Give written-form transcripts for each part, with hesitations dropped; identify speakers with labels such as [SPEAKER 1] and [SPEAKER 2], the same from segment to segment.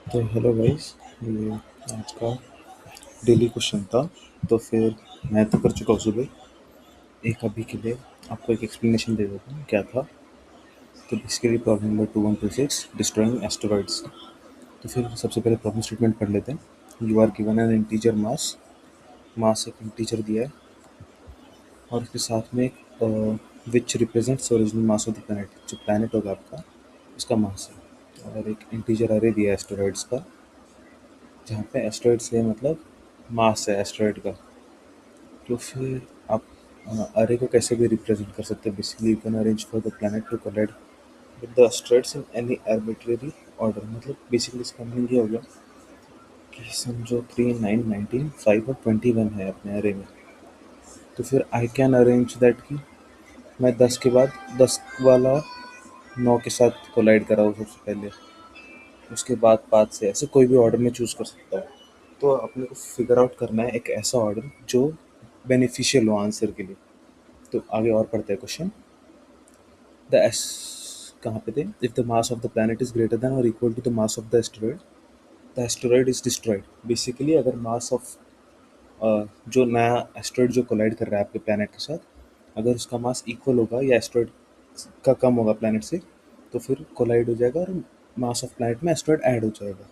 [SPEAKER 1] तो hello guys, ये आज का डेली क्वेश्चन था। तो फिर मैं तो कर चुका हूँ सुबह। एक अभी के लिए आपको एक एक्सप्लेनेशन दे देता हूँ क्या था। तो basically problem number 2126 destroying asteroids. तो फिर सबसे पहले प्रॉब्लम स्टेटमेंट पढ़ लेते हैं। You are given an integer mass. Mass एक इंटीजर दिया है और उसके साथ में एक which represents original mass of the planet. जो प्लैनेट होगा आपका उसका मास है, और एक इंटीजर अरे दिया है एस्टेरॉइड्स का, जहाँ पे एस्टेरॉइड से मतलब मास है एस्टेरॉइड का। तो फिर आप अरे को कैसे भी रिप्रेजेंट कर सकते हैं। Basically you can arrange for the planet to collide with the asteroids in any arbitrary order. मतलब बेसिकली इसका मीनिंग ये हो गया कि समझो 3, 9, 19, 5 और 21 है अपने अरे में। तो फिर आई कैन अरेंज दैट कि मैं 10 के बाद 10 वाला 9 के साथ कोलाइड कराऊँ सबसे पहले, उसके बाद 5 से, ऐसे कोई भी ऑर्डर में चूज़ कर सकता हूँ। तो अपने को फिगर आउट करना है एक ऐसा ऑर्डर जो बेनिफिशियल हो आंसर के लिए। तो आगे और पढ़ते हैं क्वेश्चन। द एस कहाँ पे थे? If the mass of the planet is greater than और equal to the mass of the asteroid, the asteroid is destroyed. Basically अगर मास ऑफ जो नया एस्टेरॉइड जो कोलाइड कर रहा है आपके प्लैनेट के साथ, अगर उसका मास इक्वल होगा या एस्टेरॉइड का कम होगा प्लैनेट से, तो फिर कोलाइड हो जाएगा और मास ऑफ प्लैनेट में एस्टेरॉइड ऐड हो जाएगा।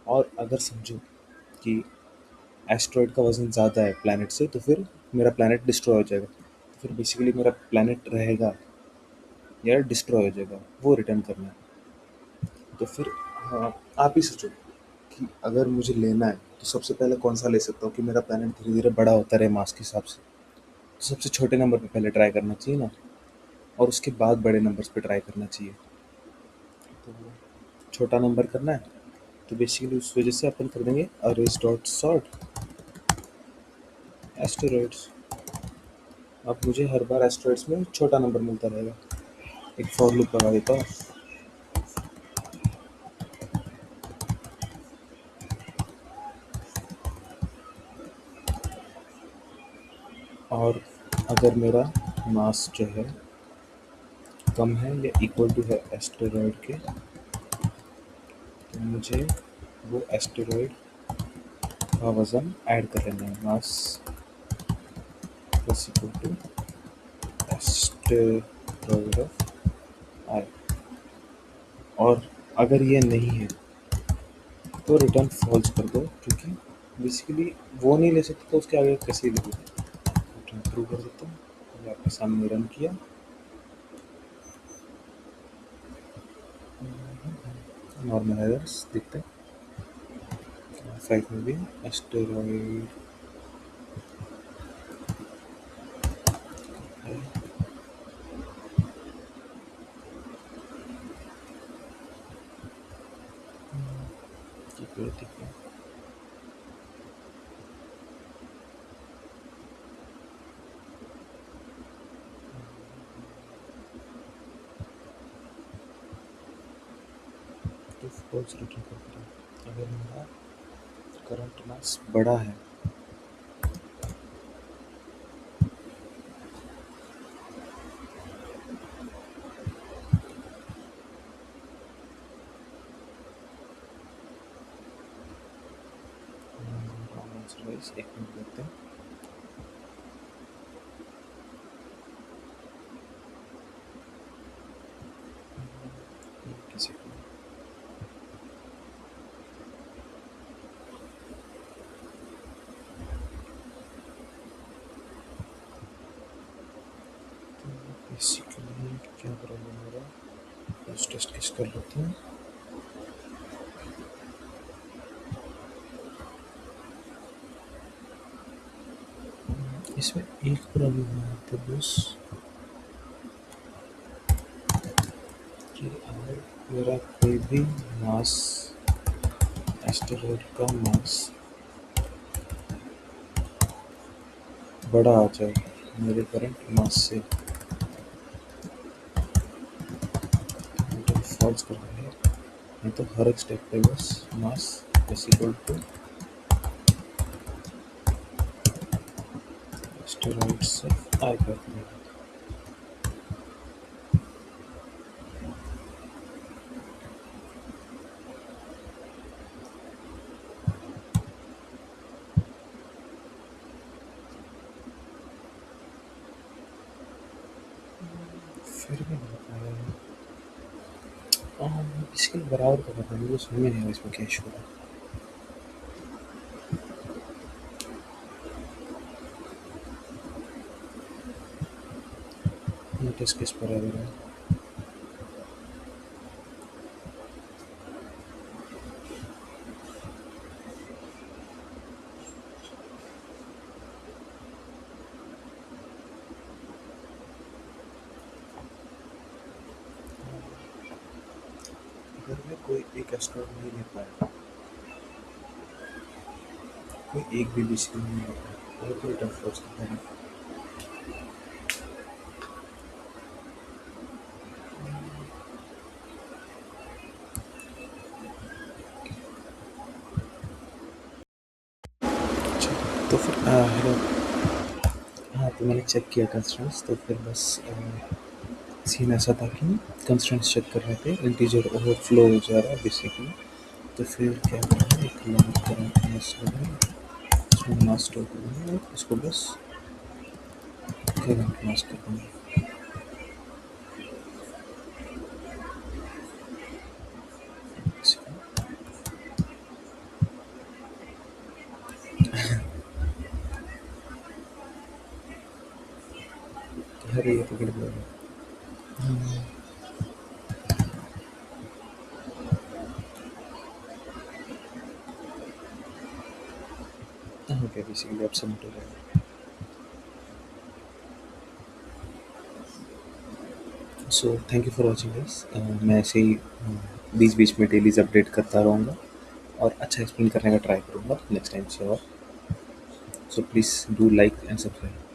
[SPEAKER 1] और अगर समझो कि एस्टेरॉइड का वजन ज़्यादा है प्लैनेट से, तो फिर मेरा प्लैनेट डिस्ट्रॉय हो जाएगा। तो फिर बेसिकली मेरा प्लैनेट रहेगा या डिस्ट्रॉय हो जाएगा, वो रिटर्न करना है। तो फिर हाँ, आप ही सोचो कि अगर मुझे लेना है तो सबसे पहले कौन सा ले सकता हूँ कि मेरा प्लैनेट धीरे धीरे बड़ा होता रहे मास के हिसाब से। तो सबसे छोटे नंबर पे पहले ट्राई करना चाहिए ना, और उसके बाद बड़े नंबर्स पे ट्राई करना चाहिए। तो छोटा नंबर करना है, तो बेसिकली उस वजह से अपन कर देंगे अरेज डॉट सॉर्ट एस्टेरॉइड्स। अब मुझे हर बार एस्टेरॉइड्स में छोटा नंबर मिलता रहेगा। एक फॉर लूप लगा देता हूँ। और अगर मेरा मास जो है कम है या इक्वल टू है एस्टेरॉइड के, तो मुझे वो एस्टेरॉइड का वज़न ऐड कर लेना है। Mass plus equal to asteroid of i. और अगर ये नहीं है तो रिटर्न फॉल्स कर दो, क्योंकि बेसिकली वो नहीं ले सकते तो उसके आगे कैसे लिखो। रिटर्न ट्रू कर देता हूँ। ये आपके सामने रन किया, नॉर्मल एरर्स दिखते हैं। फाइव में भी एस्टेरॉइड ठीक है। तो फॉल्स रिटर्न करता हूँ अगर मेरा करंट मास बड़ा है। आंसर वाइज एक मिनट देखते हैं। किसी को बेसिकली क्या प्रॉब्लम हो रहा है, फर्स्ट टेस्ट किस कर लेते हैं। इसमें एक प्रॉब्लम है तो बस कि अगर मेरा कोई भी मास एस्टेरॉइड का मास बड़ा आ जाए मेरे करंट मास से, तो फॉल्स कर देंगे। नहीं तो हर एक स्टेप पे बस mass is equal to asteroid से आई कर देंगे। बेसिकली बराबर का पता है, मुझे समझ में नहीं आया इसमें क्या इशू है। नोटिस किस बराबर है? अगर मैं कोई एक एस्ट्रॉइड नहीं ले पाया, कोई एक भी बेसिकली नहीं ले पाया, और कोई टफ हो सकता है। अच्छा, तो फिर हेलो। हाँ, तो मैंने चेक किया कंस्ट्रेंट्स, तो फिर बस सीन ऐसा था कि कंस्ट्रेंट्स चेक कर रहे थे, इंटीजर ओवरफ्लो हो जा रहा है बेसिकली। तो फिर क्या करना है, एक लॉन्ग करंट मास लेना, इसमें मास स्टोर करना है, इसको बस करंट मास कर देंगे। अरे ये तो गड़बड़ है। ओके, बेसिकली अब सबमिट हो जाएगा। So thank you for watching guys. मैं ऐसे ही बीच बीच में डेलीज अपडेट करता रहूँगा और अच्छा एक्सप्लेन करने का ट्राई करूँगा नेक्स्ट टाइम से। और so please do like and subscribe.